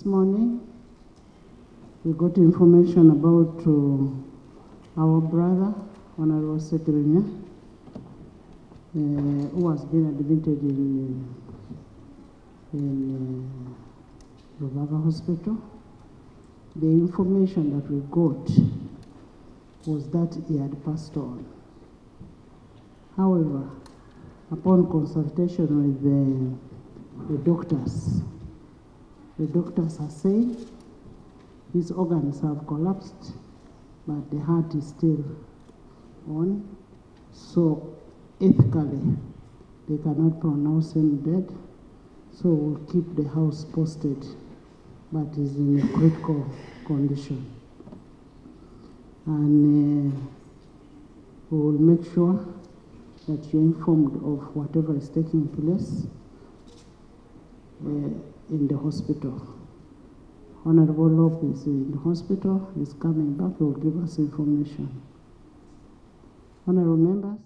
This morning, we got information about our brother, Honorable Ssegirinya, who has been admitted in Rubaba Hospital. The information that we got was that he had passed on. However, upon consultation with the doctors are saying his organs have collapsed, but the heart is still on. So ethically, they cannot pronounce him dead. So we'll keep the house posted, but he's in a critical condition. And we will make sure that you're informed of whatever is taking place in the hospital. Honorable Lop is in the hospital, he's coming back, he will give us information. Honorable members.